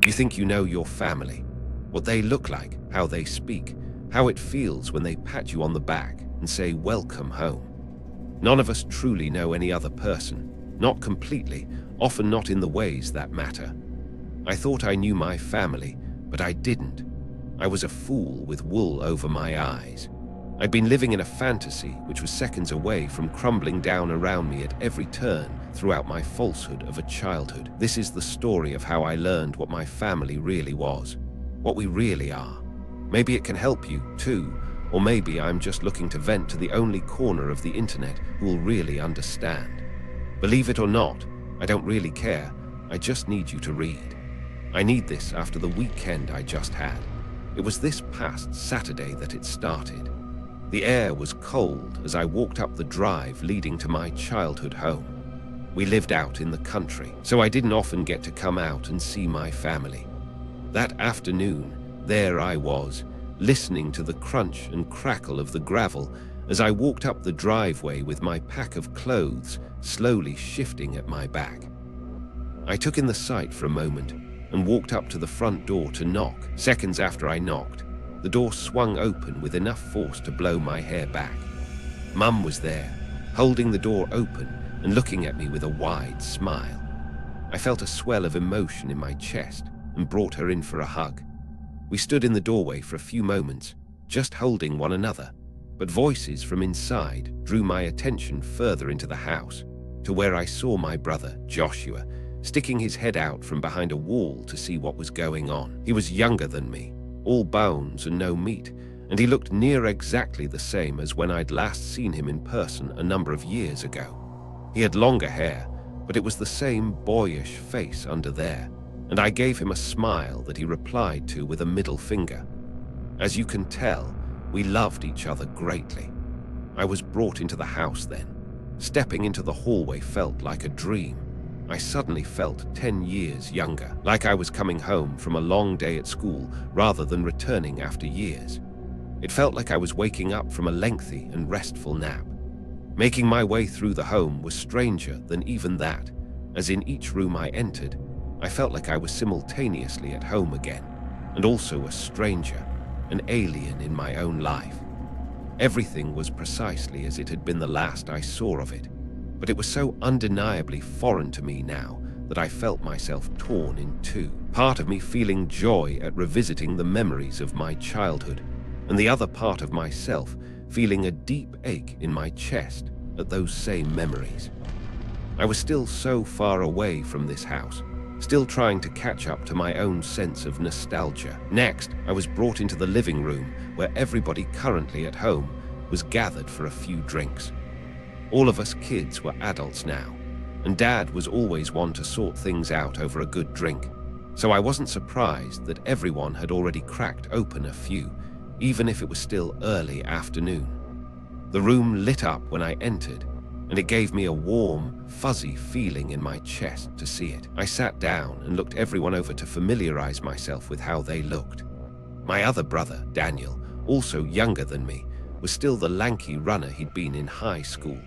You think you know your family, what they look like, how they speak, how it feels when they pat you on the back and say, "Welcome home." None of us truly know any other person, not completely, often not in the ways that matter. I thought I knew my family, but I didn't. I was a fool with wool over my eyes. I'd been living in a fantasy which was seconds away from crumbling down around me at every turn throughout my falsehood of a childhood. This is the story of how I learned what my family really was, what we really are. Maybe it can help you, too, or maybe I'm just looking to vent to the only corner of the internet who will really understand. Believe it or not, I don't really care. I just need you to read. I need this after the weekend I just had. It was this past Saturday that it started. The air was cold as I walked up the drive leading to my childhood home. We lived out in the country, so I didn't often get to come out and see my family. That afternoon, there I was, listening to the crunch and crackle of the gravel as I walked up the driveway with my pack of clothes slowly shifting at my back. I took in the sight for a moment and walked up to the front door to knock. Seconds after I knocked, the door swung open with enough force to blow my hair back. Mum was there, holding the door open and looking at me with a wide smile. I felt a swell of emotion in my chest and brought her in for a hug. We stood in the doorway for a few moments, just holding one another, but voices from inside drew my attention further into the house, to where I saw my brother, Joshua, sticking his head out from behind a wall to see what was going on. He was younger than me, all bones and no meat, and he looked near exactly the same as when I'd last seen him in person a number of years ago. He had longer hair, but it was the same boyish face under there, and I gave him a smile that he replied to with a middle finger. As you can tell, we loved each other greatly. I was brought into the house then. Stepping into the hallway felt like a dream. I suddenly felt 10 years younger, like I was coming home from a long day at school rather than returning after years. It felt like I was waking up from a lengthy and restful nap. Making my way through the home was stranger than even that, as in each room I entered, I felt like I was simultaneously at home again, and also a stranger, an alien in my own life. Everything was precisely as it had been the last I saw of it, but it was so undeniably foreign to me now that I felt myself torn in two. Part of me feeling joy at revisiting the memories of my childhood, and the other part of myself feeling a deep ache in my chest at those same memories. I was still so far away from this house, still trying to catch up to my own sense of nostalgia. Next, I was brought into the living room where everybody currently at home was gathered for a few drinks. All of us kids were adults now, and Dad was always one to sort things out over a good drink, so I wasn't surprised that everyone had already cracked open a few, even if it was still early afternoon. The room lit up when I entered, and it gave me a warm, fuzzy feeling in my chest to see it. I sat down and looked everyone over to familiarize myself with how they looked. My other brother, Daniel, also younger than me, was still the lanky runner he'd been in high school.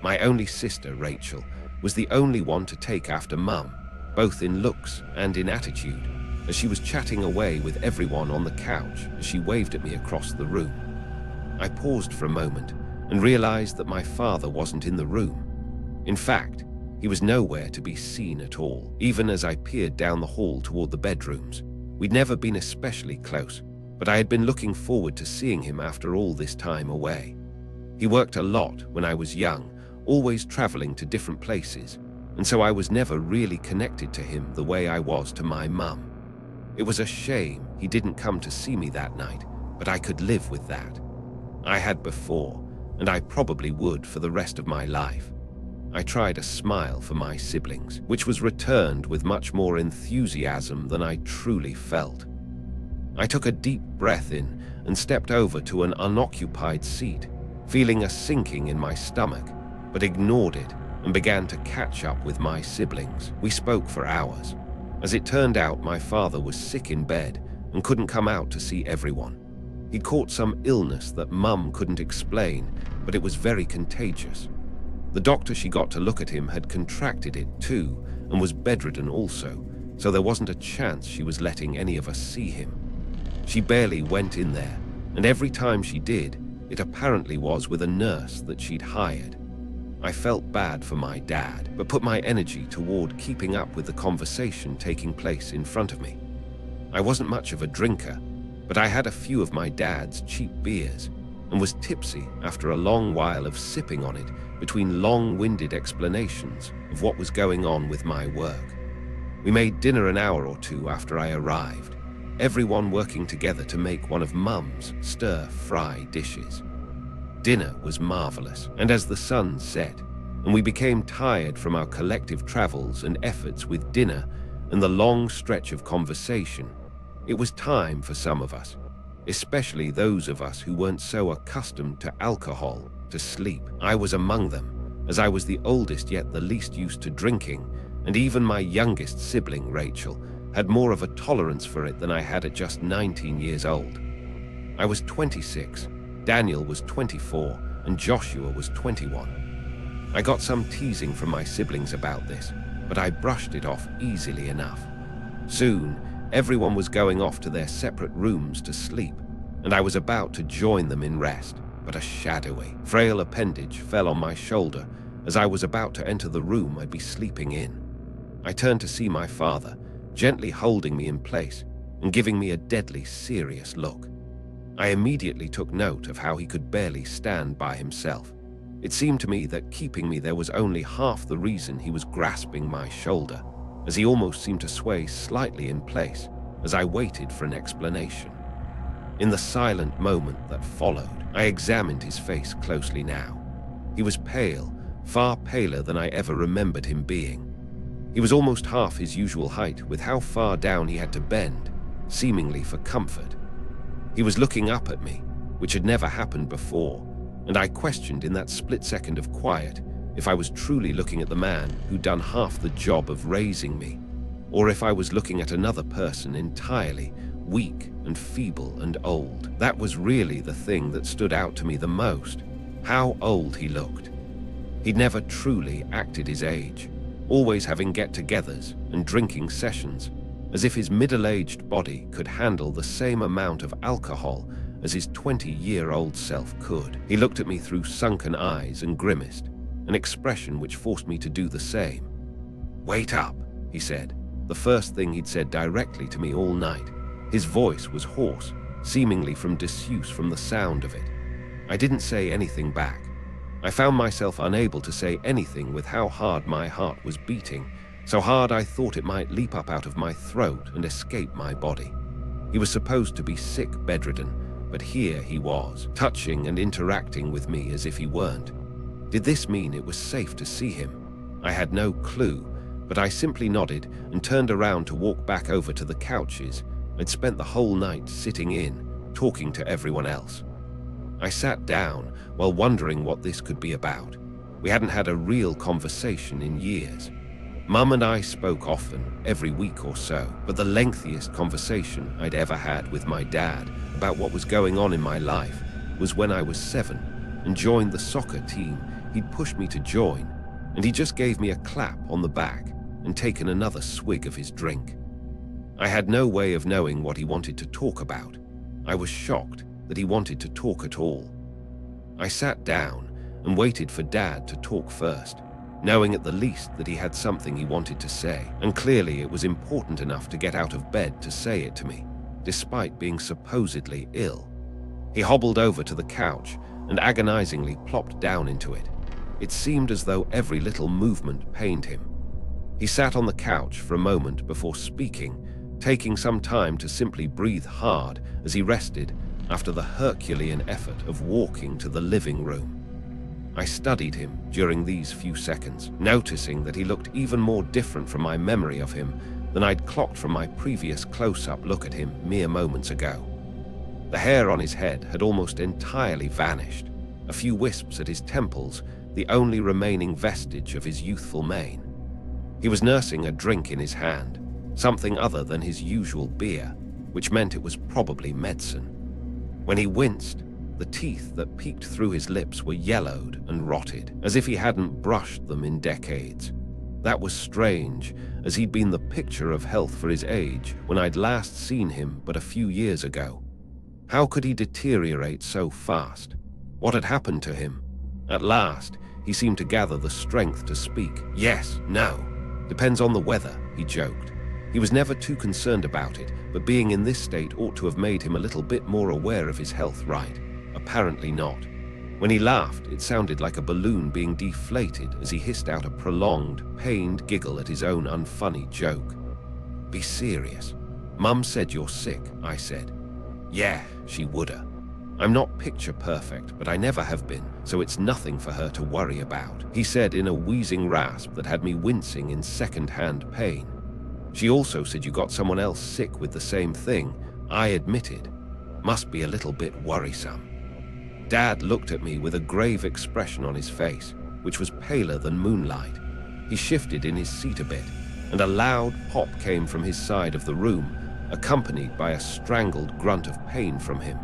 My only sister, Rachel, was the only one to take after Mum, both in looks and in attitude, as she was chatting away with everyone on the couch as she waved at me across the room. I paused for a moment and realized that my father wasn't in the room. In fact, he was nowhere to be seen at all, even as I peered down the hall toward the bedrooms. We'd never been especially close, but I had been looking forward to seeing him after all this time away. He worked a lot when I was young, always traveling to different places, and so I was never really connected to him the way I was to my mum. It was a shame he didn't come to see me that night, but I could live with that. I had before, and I probably would for the rest of my life. I tried a smile for my siblings, which was returned with much more enthusiasm than I truly felt. I took a deep breath in and stepped over to an unoccupied seat, feeling a sinking in my stomach, but ignored it and began to catch up with my siblings. We spoke for hours. As it turned out, my father was sick in bed and couldn't come out to see everyone. He caught some illness that Mum couldn't explain, but it was very contagious. The doctor she got to look at him had contracted it too and was bedridden also, so there wasn't a chance she was letting any of us see him. She barely went in there, and every time she did, it apparently was with a nurse that she'd hired. I felt bad for my dad, but put my energy toward keeping up with the conversation taking place in front of me. I wasn't much of a drinker, but I had a few of my dad's cheap beers and was tipsy after a long while of sipping on it between long-winded explanations of what was going on with my work. We made dinner an hour or two after I arrived, everyone working together to make one of Mum's stir-fry dishes. Dinner was marvelous, and as the sun set, and we became tired from our collective travels and efforts with dinner and the long stretch of conversation, it was time for some of us, especially those of us who weren't so accustomed to alcohol, to sleep. I was among them, as I was the oldest yet the least used to drinking, and even my youngest sibling, Rachel, had more of a tolerance for it than I had at just 19 years old. I was 26, Daniel was 24, and Joshua was 21. I got some teasing from my siblings about this, but I brushed it off easily enough. Soon, everyone was going off to their separate rooms to sleep, and I was about to join them in rest, but a shadowy, frail appendage fell on my shoulder as I was about to enter the room I'd be sleeping in. I turned to see my father, gently holding me in place and giving me a deadly serious look. I immediately took note of how he could barely stand by himself. It seemed to me that keeping me there was only half the reason he was grasping my shoulder, as he almost seemed to sway slightly in place as I waited for an explanation. In the silent moment that followed, I examined his face closely now. He was pale, far paler than I ever remembered him being. He was almost half his usual height with how far down he had to bend, seemingly for comfort. He was looking up at me, which had never happened before, and I questioned in that split second of quiet if I was truly looking at the man who'd done half the job of raising me, or if I was looking at another person entirely, weak and feeble and old. That was really the thing that stood out to me the most, how old he looked. He'd never truly acted his age, always having get-togethers and drinking sessions, as if his middle-aged body could handle the same amount of alcohol as his 20-year-old self could. He looked at me through sunken eyes and grimaced, an expression which forced me to do the same. "Wait up," he said, the first thing he'd said directly to me all night. His voice was hoarse, seemingly from disuse from the sound of it. I didn't say anything back. I found myself unable to say anything with how hard my heart was beating, so hard I thought it might leap up out of my throat and escape my body. He was supposed to be sick, bedridden, but here he was, touching and interacting with me as if he weren't. Did this mean it was safe to see him? I had no clue, but I simply nodded and turned around to walk back over to the couches I'd spent the whole night sitting in, talking to everyone else. I sat down while wondering what this could be about. We hadn't had a real conversation in years. Mum and I spoke often, every week or so, but the lengthiest conversation I'd ever had with my dad about what was going on in my life was when I was 7 and joined the soccer team he'd pushed me to join, and he just gave me a clap on the back and taken another swig of his drink. I had no way of knowing what he wanted to talk about. I was shocked that he wanted to talk at all. I sat down and waited for Dad to talk first, knowing at the least that he had something he wanted to say, and clearly it was important enough to get out of bed to say it to me, despite being supposedly ill. He hobbled over to the couch and agonizingly plopped down into it. It seemed as though every little movement pained him. He sat on the couch for a moment before speaking, taking some time to simply breathe hard as he rested after the Herculean effort of walking to the living room. I studied him during these few seconds, noticing that he looked even more different from my memory of him than I'd clocked from my previous close-up look at him mere moments ago. The hair on his head had almost entirely vanished, a few wisps at his temples, the only remaining vestige of his youthful mane. He was nursing a drink in his hand, something other than his usual beer, which meant it was probably medicine. When he winced, the teeth that peeked through his lips were yellowed and rotted, as if he hadn't brushed them in decades. That was strange, as he'd been the picture of health for his age when I'd last seen him but a few years ago. How could he deteriorate so fast? What had happened to him? At last, he seemed to gather the strength to speak. Yes, no. Depends on the weather, he joked. He was never too concerned about it, but being in this state ought to have made him a little bit more aware of his health, right? Apparently not. When he laughed, it sounded like a balloon being deflated as he hissed out a prolonged, pained giggle at his own unfunny joke. Be serious. Mum said you're sick, I said. Yeah, she woulda. I'm not picture perfect, but I never have been, so it's nothing for her to worry about, he said in a wheezing rasp that had me wincing in second-hand pain. She also said you got someone else sick with the same thing, I admitted. Must be a little bit worrisome. Dad looked at me with a grave expression on his face, which was paler than moonlight. He shifted in his seat a bit, and a loud pop came from his side of the room, accompanied by a strangled grunt of pain from him.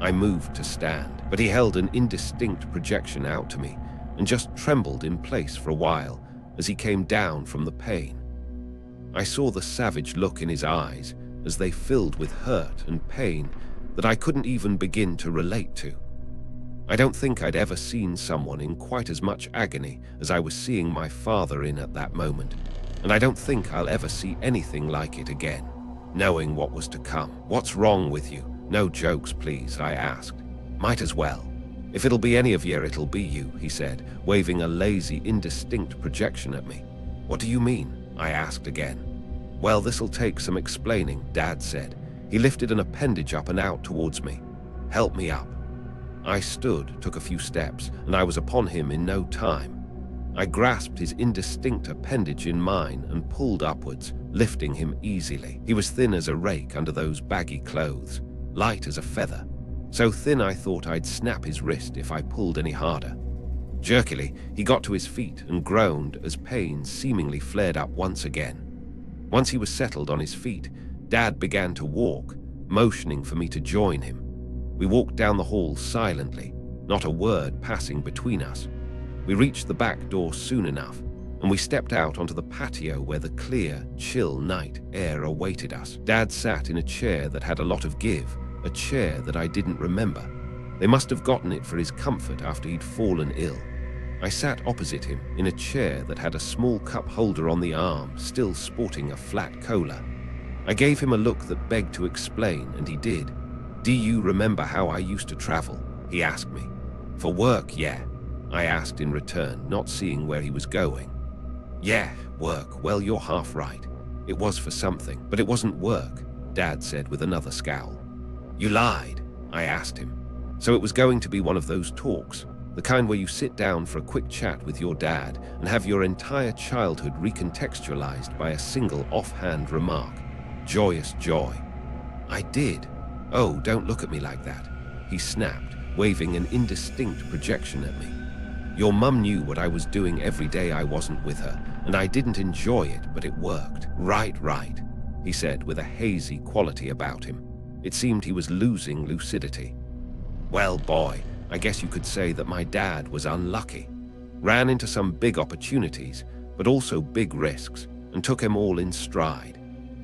I moved to stand, but he held an indistinct projection out to me and just trembled in place for a while as he came down from the pain. I saw the savage look in his eyes as they filled with hurt and pain that I couldn't even begin to relate to. I don't think I'd ever seen someone in quite as much agony as I was seeing my father in at that moment, and I don't think I'll ever see anything like it again, knowing what was to come. What's wrong with you? No jokes, please, I asked. Might as well. If it'll be any of you, it'll be you, he said, waving a lazy, indistinct projection at me. What do you mean? I asked again. Well, this'll take some explaining, Dad said. He lifted an appendage up and out towards me. Help me up. I stood, took a few steps, and I was upon him in no time. I grasped his indistinct appendage in mine and pulled upwards, lifting him easily. He was thin as a rake under those baggy clothes, light as a feather, so thin I thought I'd snap his wrist if I pulled any harder. Jerkily, he got to his feet and groaned as pain seemingly flared up once again. Once he was settled on his feet, Dad began to walk, motioning for me to join him. We walked down the hall silently, not a word passing between us. We reached the back door soon enough, and we stepped out onto the patio where the clear, chill night air awaited us. Dad sat in a chair that had a lot of give, a chair that I didn't remember. They must have gotten it for his comfort after he'd fallen ill. I sat opposite him in a chair that had a small cup holder on the arm, still sporting a flat cola. I gave him a look that begged to explain, and he did. Do you remember how I used to travel? He asked me. For work, yeah, I asked in return, not seeing where he was going. Yeah, work. Well, you're half right. It was for something, but it wasn't work, Dad said with another scowl. You lied, I asked him. So it was going to be one of those talks, the kind where you sit down for a quick chat with your dad and have your entire childhood recontextualized by a single offhand remark. Joyous joy. I did. Oh, don't look at me like that, he snapped, waving an indistinct projection at me. Your mum knew what I was doing every day I wasn't with her, and I didn't enjoy it, but it worked. Right, he said with a hazy quality about him. It seemed he was losing lucidity. Well, boy, I guess you could say that my dad was unlucky. Ran into some big opportunities, but also big risks, and took them all in stride.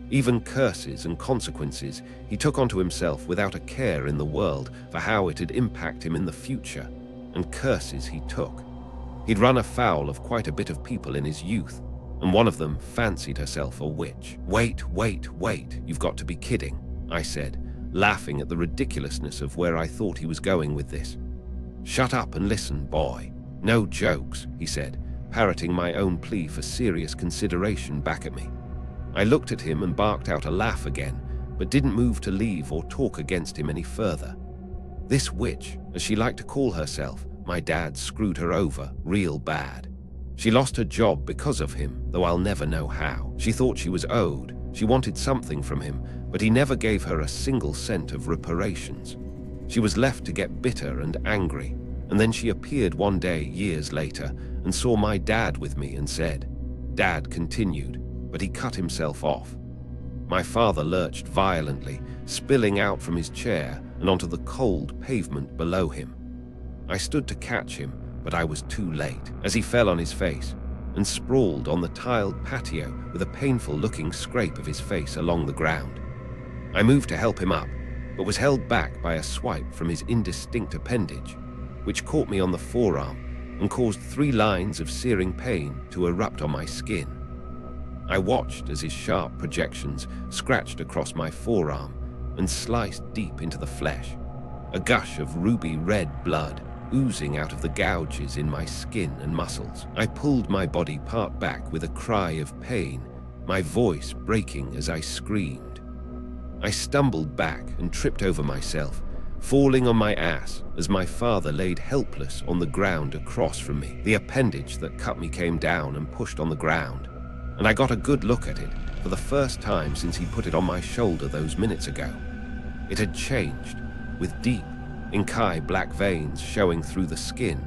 Even curses and consequences he took onto himself without a care in the world for how it'd impact him in the future, and curses he took. He'd run afoul of quite a bit of people in his youth, and one of them fancied herself a witch. Wait, you've got to be kidding, I said, laughing at the ridiculousness of where I thought he was going with this. Shut up and listen, boy. No jokes, he said, parroting my own plea for serious consideration back at me. I looked at him and barked out a laugh again, but didn't move to leave or talk against him any further. This witch, as she liked to call herself, my dad screwed her over real bad. She lost her job because of him, though I'll never know how. She thought she was owed. She wanted something from him, but he never gave her a single cent of reparations. She was left to get bitter and angry, and then she appeared one day years later and saw my dad with me and said, Dad continued, but he cut himself off. My father lurched violently, spilling out from his chair and onto the cold pavement below him. I stood to catch him, but I was too late. As he fell on his face, and sprawled on the tiled patio with a painful-looking scrape of his face along the ground. I moved to help him up, but was held back by a swipe from his indistinct appendage, which caught me on the forearm and caused 3 lines of searing pain to erupt on my skin. I watched as his sharp projections scratched across my forearm and sliced deep into the flesh, a gush of ruby-red blood oozing out of the gouges in my skin and muscles. I pulled my body part back with a cry of pain, my voice breaking as I screamed. I stumbled back and tripped over myself, falling on my ass as my father laid helpless on the ground across from me. The appendage that cut me came down and pushed on the ground, and I got a good look at it for the first time since he put it on my shoulder those minutes ago. It had changed, with deep, ink-eye black veins showing through the skin,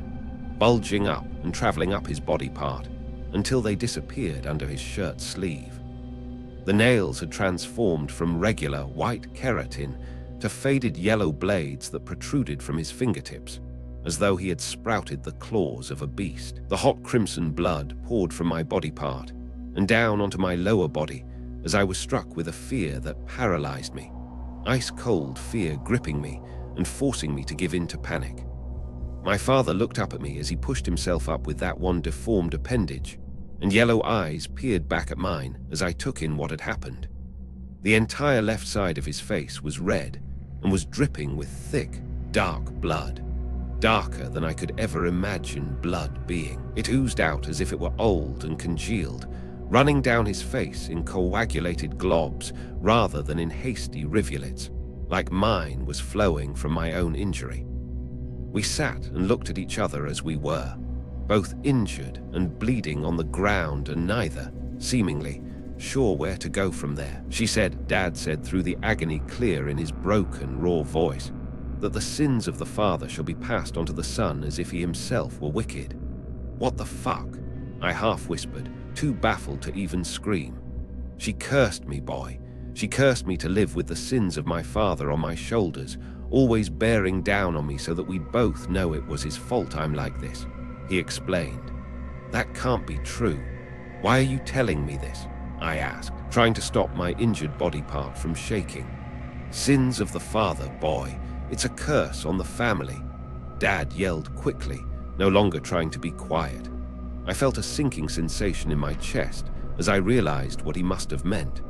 bulging up and traveling up his body part until they disappeared under his shirt sleeve. The nails had transformed from regular white keratin to faded yellow blades that protruded from his fingertips, as though he had sprouted the claws of a beast. The hot crimson blood poured from my body part and down onto my lower body as I was struck with a fear that paralyzed me, ice-cold fear gripping me and forcing me to give in to panic. My father looked up at me as he pushed himself up with that one deformed appendage, and yellow eyes peered back at mine as I took in what had happened. The entire left side of his face was red and was dripping with thick, dark blood, darker than I could ever imagine blood being. It oozed out as if it were old and congealed, running down his face in coagulated globs rather than in hasty rivulets, like mine was flowing from my own injury. We sat and looked at each other as we were, both injured and bleeding on the ground and neither, seemingly, sure where to go from there. She said, Dad said through the agony clear in his broken, raw voice, that the sins of the father shall be passed onto the son as if he himself were wicked. What the fuck? I half whispered, too baffled to even scream. She cursed me, boy. She cursed me to live with the sins of my father on my shoulders, always bearing down on me so that we both know it was his fault I'm like this. He explained. That can't be true. Why are you telling me this? I asked, trying to stop my injured body part from shaking. Sins of the father, boy. It's a curse on the family. Dad yelled quickly, no longer trying to be quiet. I felt a sinking sensation in my chest as I realized what he must have meant.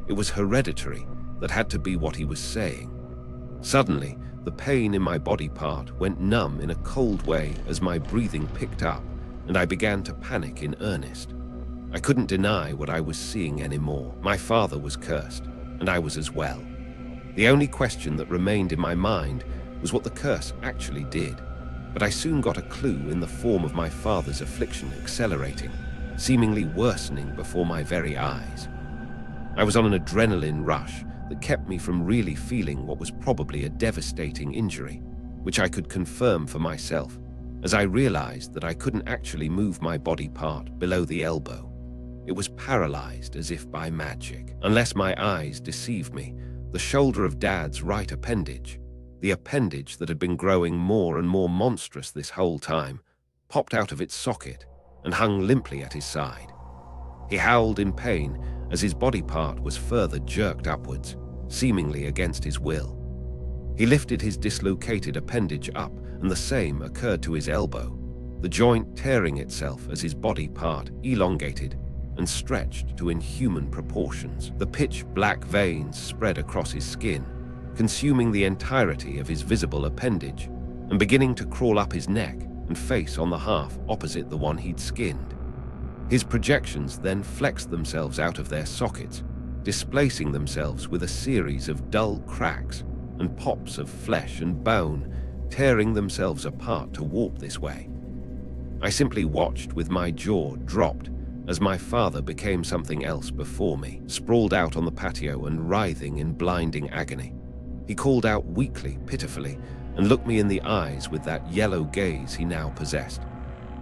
It was hereditary. That had to be what he was saying. Suddenly, the pain in my body part went numb in a cold way as my breathing picked up, and I began to panic in earnest. I couldn't deny what I was seeing anymore. My father was cursed, and I was as well. The only question that remained in my mind was what the curse actually did, but I soon got a clue in the form of my father's affliction accelerating, seemingly worsening before my very eyes. I was on an adrenaline rush that kept me from really feeling what was probably a devastating injury, which I could confirm for myself, as I realized that I couldn't actually move my body part below the elbow. It was paralyzed as if by magic. Unless my eyes deceived me, the shoulder of Dad's right appendage, the appendage that had been growing more and more monstrous this whole time, popped out of its socket and hung limply at his side. He howled in pain as his body part was further jerked upwards, seemingly against his will. He lifted his dislocated appendage up, and the same occurred to his elbow, the joint tearing itself as his body part elongated and stretched to inhuman proportions. The pitch-black veins spread across his skin, consuming the entirety of his visible appendage, and beginning to crawl up his neck and face on the half opposite the one he'd skinned. His projections then flexed themselves out of their sockets, displacing themselves with a series of dull cracks and pops of flesh and bone, tearing themselves apart to warp this way. I simply watched with my jaw dropped as my father became something else before me, sprawled out on the patio and writhing in blinding agony. He called out weakly, pitifully, and looked me in the eyes with that yellow gaze he now possessed.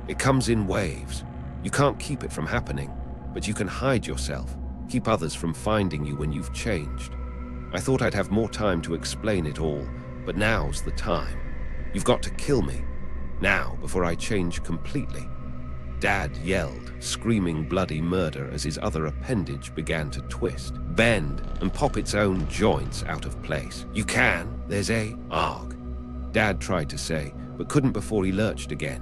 It comes in waves. You can't keep it from happening, but you can hide yourself, keep others from finding you when you've changed. I thought I'd have more time to explain it all, but now's the time. You've got to kill me, now, before I change completely. Dad yelled, screaming bloody murder as his other appendage began to twist, bend, and pop its own joints out of place. "You can, there's a arg," Dad tried to say, but couldn't before he lurched again.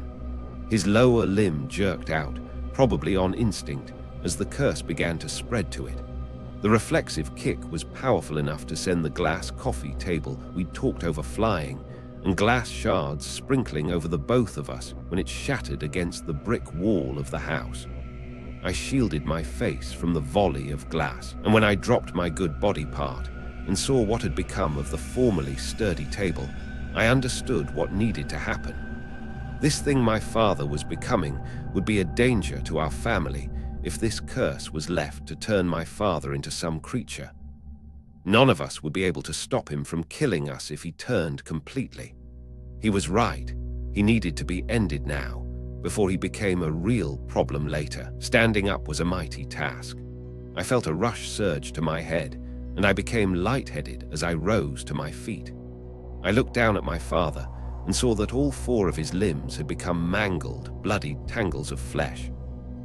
His lower limb jerked out, probably on instinct, as the curse began to spread to it. The reflexive kick was powerful enough to send the glass coffee table we'd talked over flying, and glass shards sprinkling over the both of us when it shattered against the brick wall of the house. I shielded my face from the volley of glass, and when I dropped my good body part and saw what had become of the formerly sturdy table, I understood what needed to happen. This thing my father was becoming would be a danger to our family if this curse was left to turn my father into some creature. None of us would be able to stop him from killing us if he turned completely. He was right. He needed to be ended now, before he became a real problem later. Standing up was a mighty task. I felt a rush surge to my head, and I became lightheaded as I rose to my feet. I looked down at my father and saw that all four of his limbs had become mangled, bloodied tangles of flesh.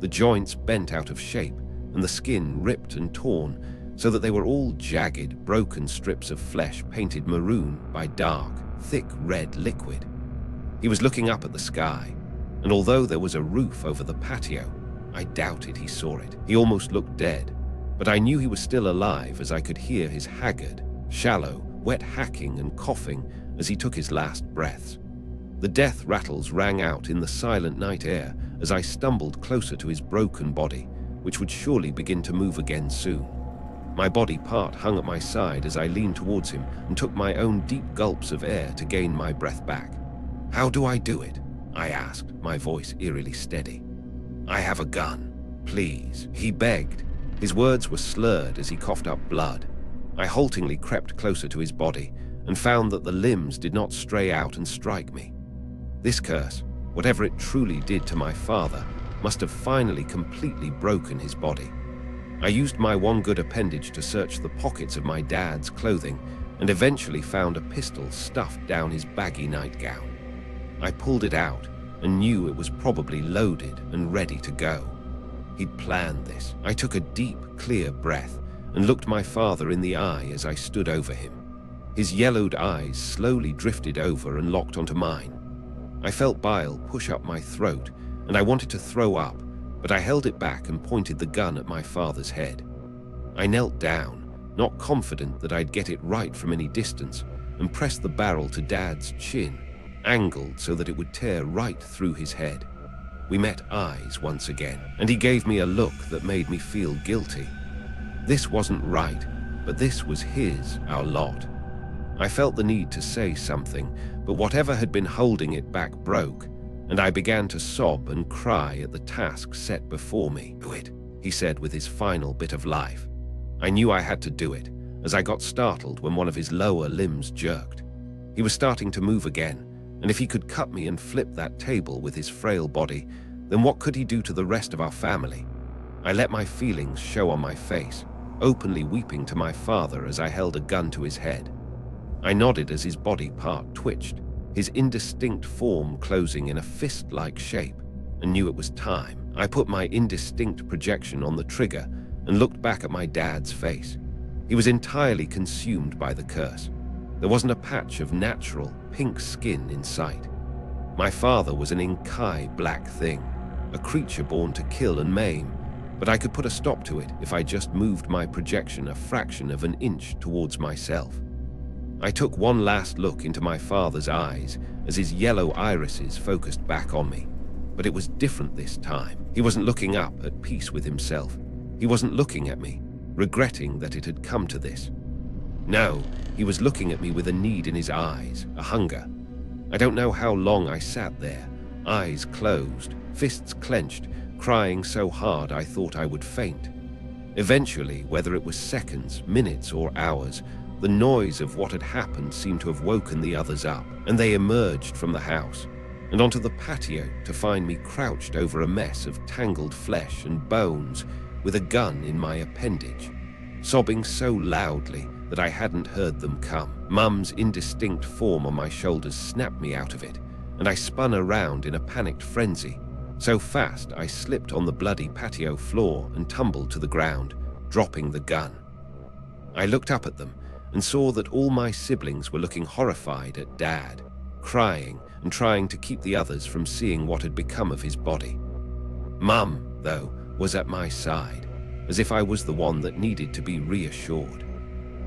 The joints bent out of shape, and the skin ripped and torn, so that they were all jagged, broken strips of flesh painted maroon by dark, thick red liquid. He was looking up at the sky, and although there was a roof over the patio, I doubted he saw it. He almost looked dead, but I knew he was still alive as I could hear his haggard, shallow, wet hacking and coughing as he took his last breaths. The death rattles rang out in the silent night air as I stumbled closer to his broken body, which would surely begin to move again soon. My body part hung at my side as I leaned towards him and took my own deep gulps of air to gain my breath back. "How do I do it?" I asked, my voice eerily steady. "I have a gun. Please," he begged. His words were slurred as he coughed up blood. I haltingly crept closer to his body and found that the limbs did not stray out and strike me. This curse, whatever it truly did to my father, must have finally completely broken his body. I used my one good appendage to search the pockets of my dad's clothing and eventually found a pistol stuffed down his baggy nightgown. I pulled it out and knew it was probably loaded and ready to go. He'd planned this. I took a deep, clear breath and looked my father in the eye as I stood over him. His yellowed eyes slowly drifted over and locked onto mine. I felt bile push up my throat, and I wanted to throw up, but I held it back and pointed the gun at my father's head. I knelt down, not confident that I'd get it right from any distance, and pressed the barrel to Dad's chin, angled so that it would tear right through his head. We met eyes once again, and he gave me a look that made me feel guilty. This wasn't right, but this was our lot. I felt the need to say something, but whatever had been holding it back broke, and I began to sob and cry at the task set before me. "Do it," he said with his final bit of life. I knew I had to do it, as I got startled when one of his lower limbs jerked. He was starting to move again, and if he could cut me and flip that table with his frail body, then what could he do to the rest of our family? I let my feelings show on my face, openly weeping to my father as I held a gun to his head. I nodded as his body part twitched, his indistinct form closing in a fist-like shape, and knew it was time. I put my indistinct projection on the trigger and looked back at my dad's face. He was entirely consumed by the curse. There wasn't a patch of natural, pink skin in sight. My father was an inky black thing, a creature born to kill and maim, but I could put a stop to it if I just moved my projection a fraction of an inch towards myself. I took one last look into my father's eyes as his yellow irises focused back on me. But it was different this time. He wasn't looking up at peace with himself. He wasn't looking at me, regretting that it had come to this. No, he was looking at me with a need in his eyes, a hunger. I don't know how long I sat there, eyes closed, fists clenched, crying so hard I thought I would faint. Eventually, whether it was seconds, minutes, or hours, the noise of what had happened seemed to have woken the others up, and they emerged from the house and onto the patio to find me crouched over a mess of tangled flesh and bones with a gun in my appendage, sobbing so loudly that I hadn't heard them come. Mum's indistinct form on my shoulders snapped me out of it, and I spun around in a panicked frenzy, So fast I slipped on the bloody patio floor and tumbled to the ground, dropping the gun. I looked up at them and saw that all my siblings were looking horrified at Dad, crying and trying to keep the others from seeing what had become of his body. Mum, though, was at my side, as if I was the one that needed to be reassured.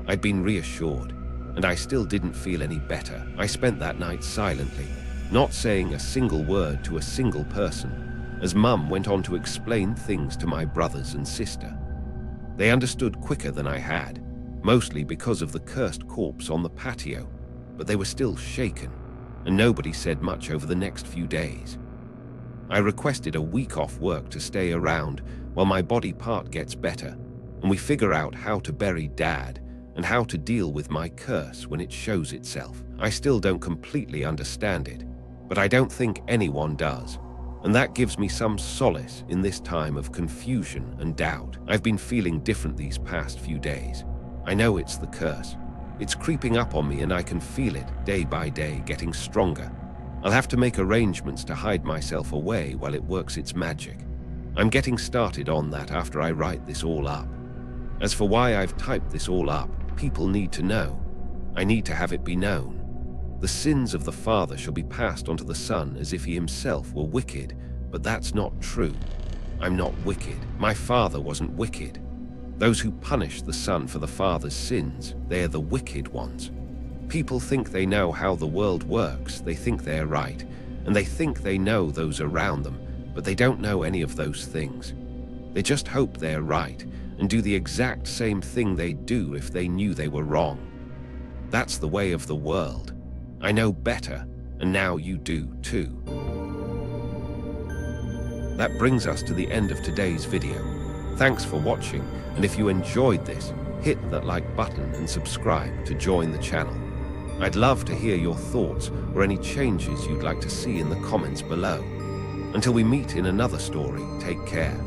I'd been reassured, and I still didn't feel any better. I spent that night silently, not saying a single word to a single person, as Mum went on to explain things to my brothers and sister. They understood quicker than I had, mostly because of the cursed corpse on the patio, but they were still shaken, and nobody said much over the next few days. I requested a week off work to stay around while my body part gets better, and we figure out how to bury Dad and how to deal with my curse when it shows itself. I still don't completely understand it, but I don't think anyone does, and that gives me some solace in this time of confusion and doubt. I've been feeling different these past few days. I know it's the curse. It's creeping up on me and I can feel it day by day getting stronger. I'll have to make arrangements to hide myself away while it works its magic. I'm getting started on that after I write this all up. As for why I've typed this all up, people need to know. I need to have it be known. The sins of the father shall be passed onto the son as if he himself were wicked, but that's not true. I'm not wicked. My father wasn't wicked. Those who punish the son for the father's sins, they are the wicked ones. People think they know how the world works, they think they're right, and they think they know those around them, but they don't know any of those things. They just hope they're right and do the exact same thing they'd do if they knew they were wrong. That's the way of the world. I know better, and now you do too. That brings us to the end of today's video. Thanks for watching, and if you enjoyed this, hit that like button and subscribe to join the channel. I'd love to hear your thoughts or any changes you'd like to see in the comments below. Until we meet in another story, take care.